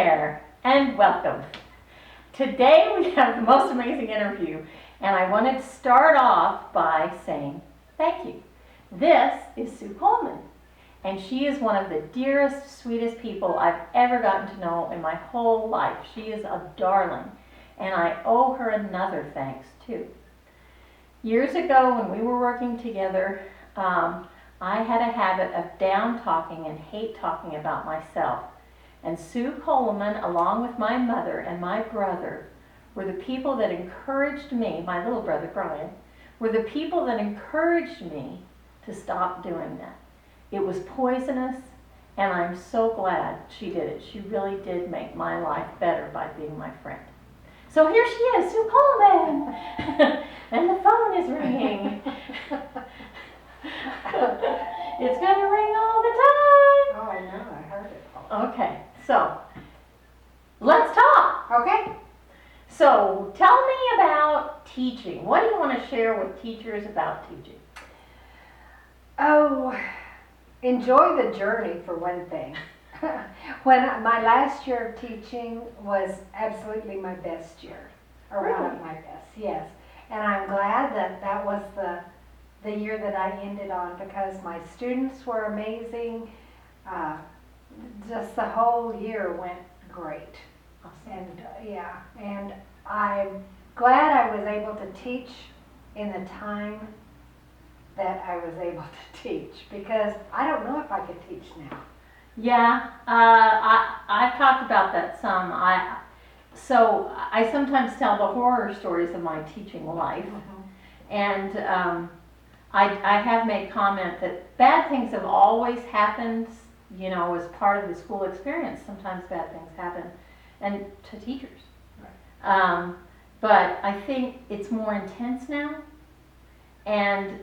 there, and welcome. Today we have the most amazing interview, and I wanted to start off by saying thank you. This is Sue Coleman, and she is one of the dearest, sweetest people I've ever gotten to know in my whole life. She is a darling, and I owe her another thanks too. Years ago when we were working together, I had a habit of down talking and hate talking about myself. And Sue Coleman, along with my mother and my brother, were the people that encouraged me, my little brother Brian, were the people that encouraged me to stop doing that. It was poisonous, and I'm so glad she did it. She really did make my life better by being my friend. So here she is, Sue Coleman! And the phone is ringing. It's going to ring all the time. Oh, I know. I heard it. Okay, so let's talk. Okay. So tell me about teaching. What do you want to share with teachers about teaching? Oh, enjoy the journey for one thing. My last year of teaching was absolutely my best year, or Really? one of my best, yes. And I'm glad that was the year that I ended on, because my students were amazing. Just the whole year went great. Awesome. And I'm glad I was able to teach in the time that I was able to teach, because I don't know if I could teach now. Yeah, I've talked about that some. So I sometimes tell the horror stories of my teaching life, and I have made comment that bad things have always happened, you know, as part of the school experience. Sometimes bad things happen, and to teachers. Right. But I think it's more intense now, and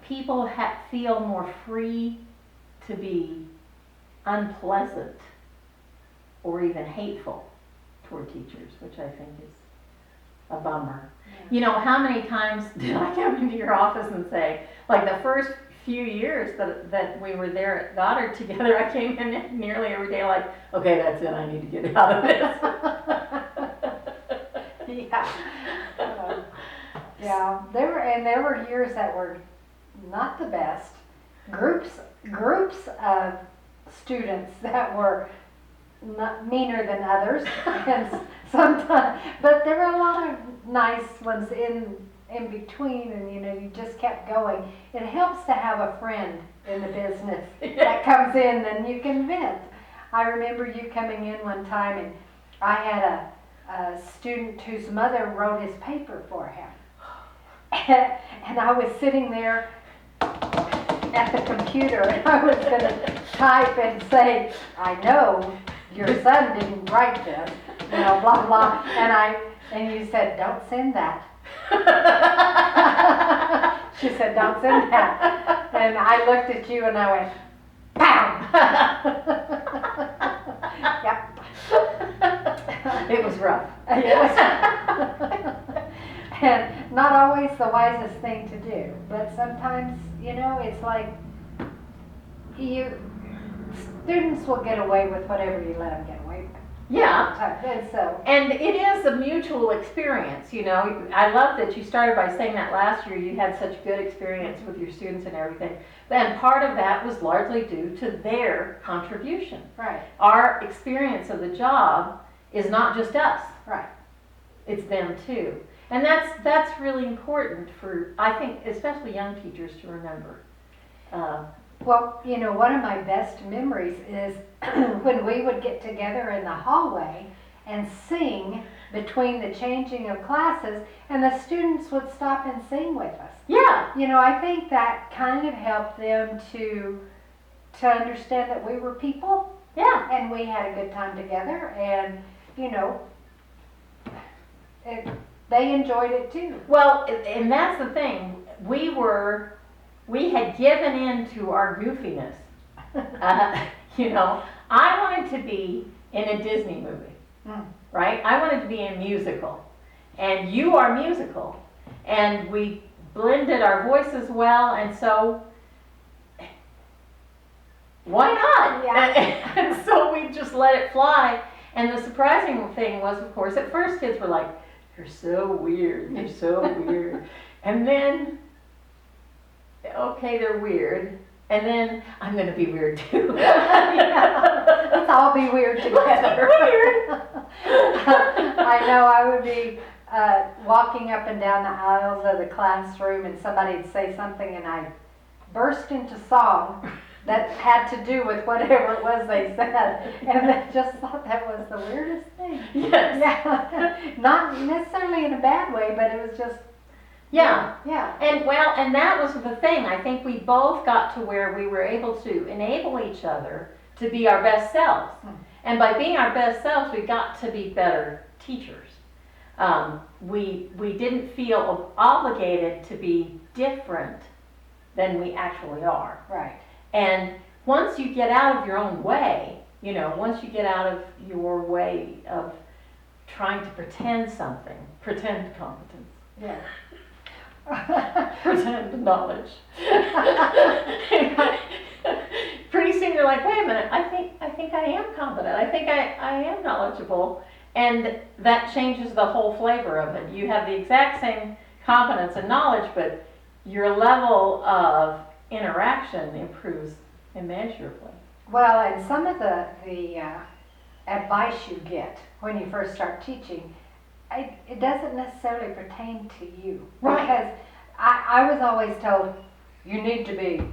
people feel more free to be unpleasant or even hateful toward teachers, which I think is a bummer. Yeah. You know, how many times did I come into your office and say, like the first few years that we were there at Goddard together, I came in nearly every day like, okay, that's it, I need to get out of this. Yeah, there were years that were not the best. Groups of students that were not meaner than others, and sometimes, but there were a lot of nice ones in between, and you just kept going. It helps to have a friend in the business that comes in and you can vent. I remember you coming in one time, and I had a student whose mother wrote his paper for him. And I was sitting there at the computer, and I was going to type and say, I know your son didn't write this, blah, blah. And you said, don't send that. She said, don't send that. And I looked at you and I went, pow! Yep. It was rough. And not always the wisest thing to do, but sometimes, it's like students will get away with whatever you let them get away with. Yeah. And so. And it is a mutual experience, I love that you started by saying that last year you had such good experience with your students and everything. And part of that was largely due to their contribution. Right. Our experience of the job is not just us. Right. It's them too. And that's really important for, I think, especially young teachers to remember. Well, one of my best memories is when we would get together in the hallway and sing between the changing of classes, and the students would stop and sing with us. Yeah. I think that kind of helped them to understand that we were people. Yeah. And we had a good time together, and, they enjoyed it too. Well, and that's the thing. We had given in to our goofiness. I wanted to be in a Disney movie, right? I wanted to be in a musical, and you are musical, and we blended our voices well, and so why not? Yeah. And so we just let it fly. And the surprising thing was, of course, at first kids were like, "You're so weird, you're so weird." And then, okay, they're weird. And then, I'm going to be weird too. Let's all be weird together. Weird. I know I would be walking up and down the aisles of the classroom and somebody'd say something and I'd burst into song that had to do with whatever it was they said. And I just thought that was the weirdest thing. Yes. Yeah. Not necessarily in a bad way, but it was just, Yeah. yeah. And that was the thing. I think we both got to where we were able to enable each other to be our best selves. And by being our best selves, we got to be better teachers. We didn't feel obligated to be different than we actually are. Right. And once you get out of your own way, once you get out of your way of trying to pretend something, pretend competence. Yeah. Pretend knowledge. Pretty soon you're like, wait a minute, I think I am competent. I think I am knowledgeable. And that changes the whole flavor of it. You have the exact same competence and knowledge, but your level of interaction improves immeasurably. Well, and some of the advice you get when you first start teaching, it doesn't necessarily pertain to you. Right. Because I was always told, you need to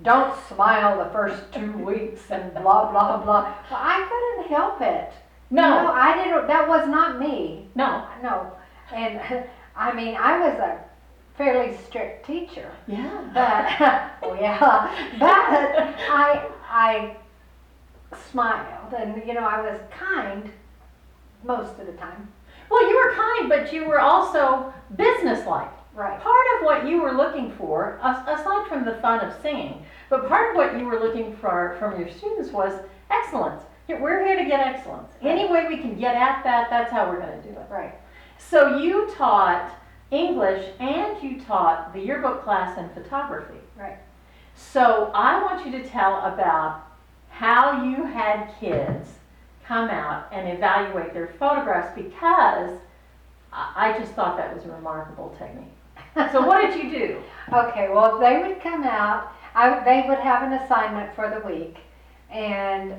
don't smile the first 2 weeks and blah, blah, blah. Well, I couldn't help it. No. I didn't, that was not me. No. No. And I mean, I was a fairly strict teacher. Yeah. But, oh yeah, but I smiled and, I was kind most of the time. Well, you were kind, but you were also businesslike. Right. Part of what you were looking for, aside from the fun of singing, but part of what you were looking for from your students was excellence. We're here to get excellence. Any way we can get at that, that's how we're going to do it. Right. So you taught English and you taught the yearbook class in photography. Right. So I want you to tell about how you had kids come out and evaluate their photographs, because I just thought that was a remarkable technique. So what did you do? Okay, well, they would come out, they would have an assignment for the week, and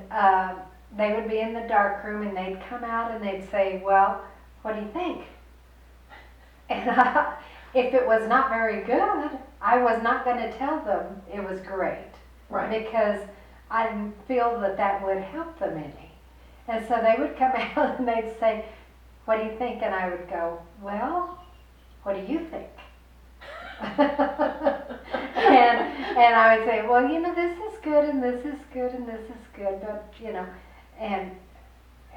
they would be in the dark room, and they'd come out and they'd say, well, what do you think? And if it was not very good, I was not going to tell them it was great. Right. Because I didn't feel that would help them any. And so they would come out and they'd say, what do you think? And I would go, well, what do you think? and I would say, well, this is good and this is good and this is good, but, and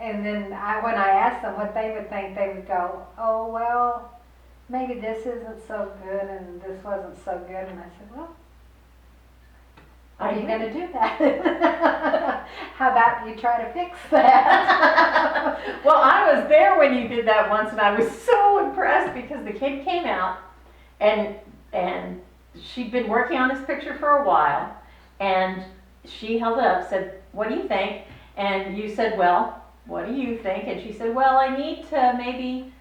then when I asked them what they would think, they would go, oh, well, maybe this isn't so good and this wasn't so good. And I said, well, how are you going to do that? How about you try to fix that? Well, I was there when you did that once, and I was so impressed because the kid came out and she'd been working on this picture for a while, and she held it up, said, what do you think? And you said, well, what do you think? And she said, well, I need to maybe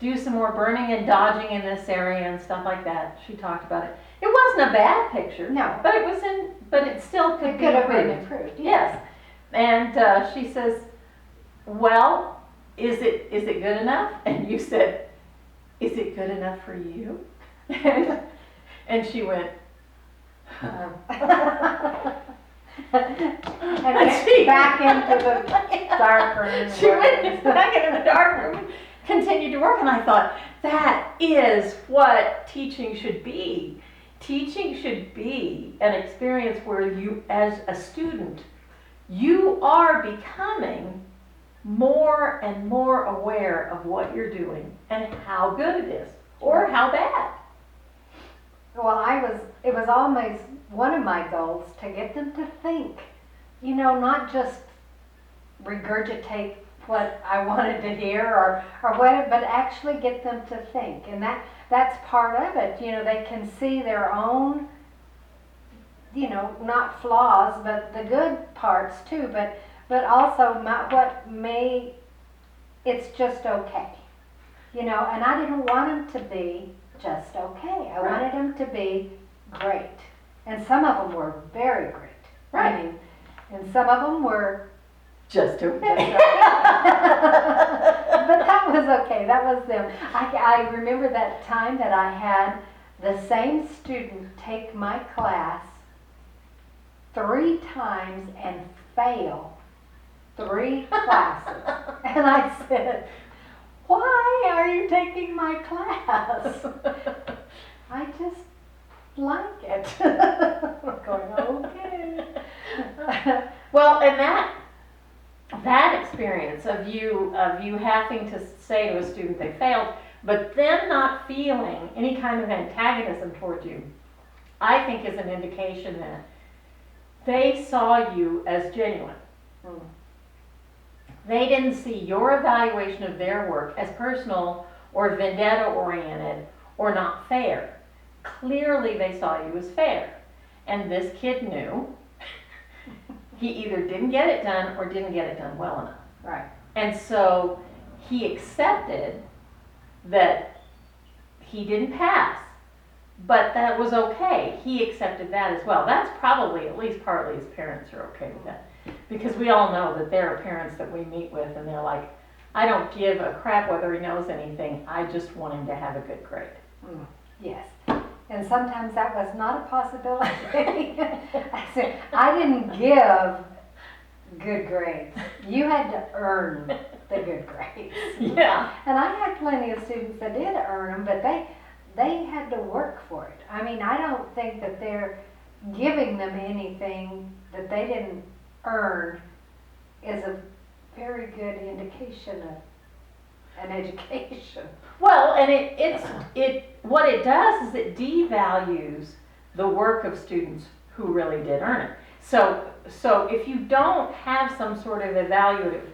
do some more burning and dodging in this area and stuff like that. She talked about it. It wasn't a bad picture. No. But it still could be have been improved. improved. Yes. And she says, well, is it good enough? And you said, is it good enough for you? And she went, and went back into the dark room. She went back into the dark room, continued to work, and I thought, that is what teaching should be. Teaching should be an experience where you, as a student, you are becoming more and more aware of what you're doing and how good it is, or how bad. Well, it was always one of my goals to get them to think, not just regurgitate what I wanted to hear or whatever, but actually get them to think. And that's part of it. They can see their own, not flaws, but the good parts too, but but also it's just okay. You know, and I didn't want them to be just okay. I Right. wanted them to be great. And some of them were very great. Right. I mean, and some of them were Just just okay. okay. But that was okay. That was them. I remember that time that I had the same student take my class 3 times and fail 3 classes. And I said, "Why are you taking my class?" "I just like it." I'm going, "Okay." Well, and that experience of you having to say to a student they failed, but them not feeling any kind of antagonism toward you, I think is an indication that they saw you as genuine. Mm. They didn't see your evaluation of their work as personal or vendetta oriented or not fair. Clearly they saw you as fair. And this kid knew he either didn't get it done or didn't get it done well enough. Right. And so he accepted that he didn't pass, but that was okay. He accepted that as well. That's probably, at least partly, his parents are okay with that. Because we all know that there are parents that we meet with and they're like, I don't give a crap whether he knows anything, I just want him to have a good grade. Mm. Yes. And sometimes that was not a possibility. I said, I didn't give good grades. You had to earn the good grades. Yeah. And I had plenty of students that did earn them, but they had to work for it. I mean, I don't think that they're giving them anything that they didn't earn is a very good indication of an education. Well, and what it does is it devalues the work of students who really did earn it. So if you don't have some sort of evaluative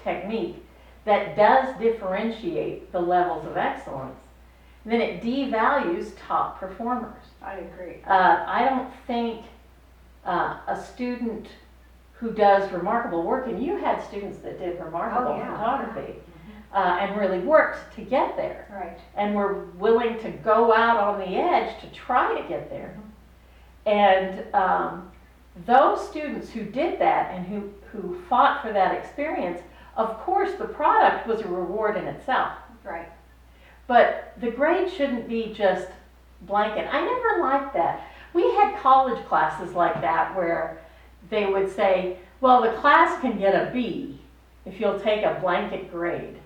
technique that does differentiate the levels of excellence, then it devalues top performers. I agree. I don't think a student who does remarkable work, and you had students that did remarkable photography, and really worked to get there. Right. And were willing to go out on the edge to try to get there. And those students who did that and who fought for that experience, of course the product was a reward in itself. Right. But the grade shouldn't be just blanket. I never liked that. We had college classes like that where they would say, well, the class can get a B if you'll take a blanket grade.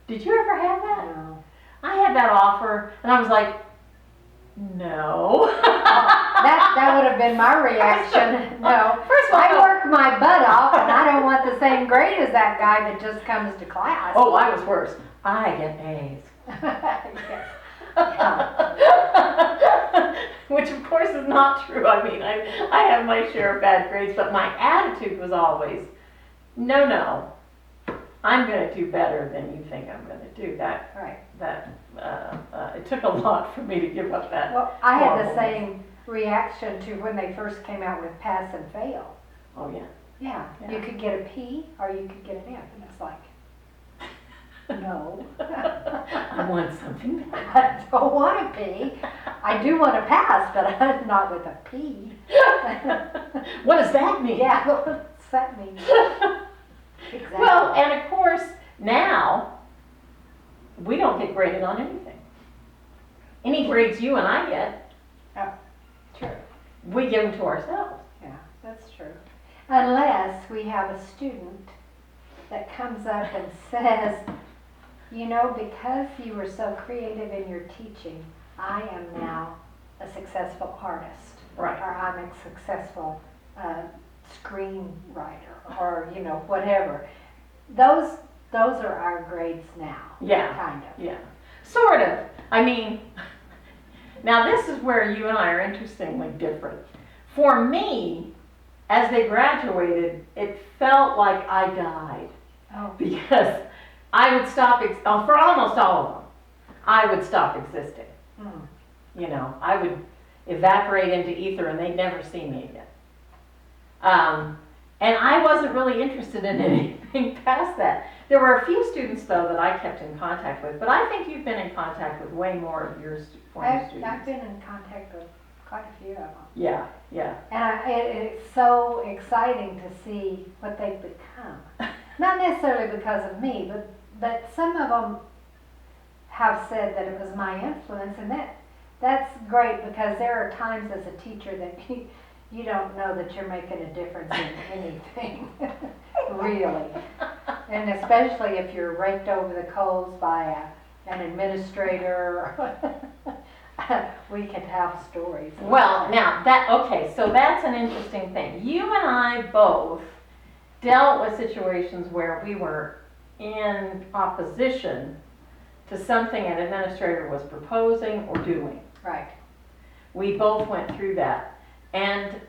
Did you ever have that? No. I had that offer, and I was like, no. That would have been my reaction. No. First of all, I work my butt off, and I don't want the same grade as that guy that just comes to class. Oh, I was worse. I get A's. Yes. Which of course is not true. I mean, I have my share of bad grades, but my attitude was always, no, I'm going to do better than you think I'm going to do. Right. It took a lot for me to give up that. Well, I had the horribleness. same reaction to when they first came out with pass and fail. Oh yeah. Yeah. Yeah. You could get a P or you could get an F, and it's like, no. I want something better. I don't want a P. I do want to pass, but not with a P. What does that mean? Yeah, what does that mean? Exactly. Well, and of course, now, we don't get graded on anything. Any grades you and I get, True. we give them to ourselves. Yeah, that's true. Unless we have a student that comes up and says, you know, because you were so creative in your teaching, I am now a successful artist. Right. Or I'm a successful screenwriter, or, you know, whatever. Those are our grades now. Yeah. Kind of. Yeah. Sort of. I mean, now this is where you and I are interestingly different. For me, as they graduated, it felt like I died. Oh. Because I would stop, for almost all of them, I would stop existing. Mm. You know, I would evaporate into ether and they'd never see me again. And I wasn't really interested in anything past that. There were a few students, though, that I kept in contact with, but I think you've been in contact with way more of your former students. I've been in contact with quite a few of them. Yeah, yeah. And it's so exciting to see what they've become. Not necessarily because of me, but some of them have said that it was my influence, and that's great, because there are times as a teacher that you don't know that you're making a difference in anything, really. And especially if you're raked over the coals by an administrator. We could have stories. Well, now okay, so that's an interesting thing. You and I both dealt with situations where we were in opposition to something an administrator was proposing or doing. Right. We both went through that. And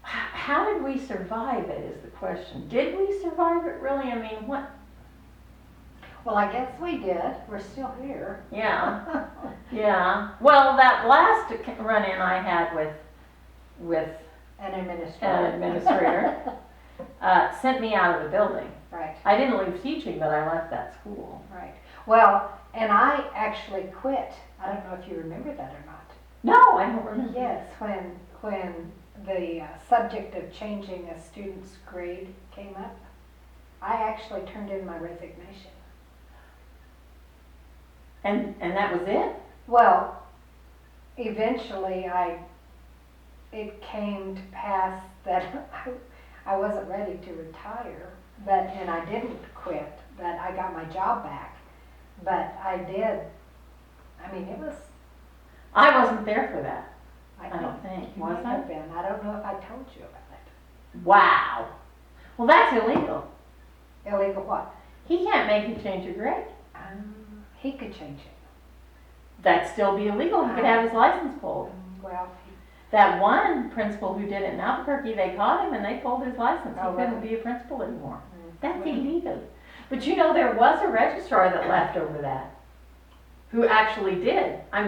how did we survive it is the question. Did we survive it really? I mean, what? Well, I guess we did. We're still here. Yeah, yeah. Well, that last run-in I had with An an administrator. administrator sent me out of the building. Right, I didn't leave teaching, but I left that school. right. Well, and I actually quit. I don't know if you remember that or not. No, I don't remember. Yes, when the subject of changing a student's grade came up, I actually turned in my resignation. And that was it? Well, eventually it came to pass that I wasn't ready to retire, and I didn't quit, but I got my job back. But I did, I mean, it was. I wasn't there for that. I don't think. You Was might I? have been. I don't know if I told you about it. Wow. Well, that's illegal. Illegal what? He can't make you change your grade. He could change it. That'd still be illegal. He could have his license pulled. Well, That one principal who did it in Albuquerque, they caught him and they pulled his license. Oh, He couldn't really? be a principal anymore. That's well, illegal. But you know, there was a registrar that left over that, who actually did. I mean,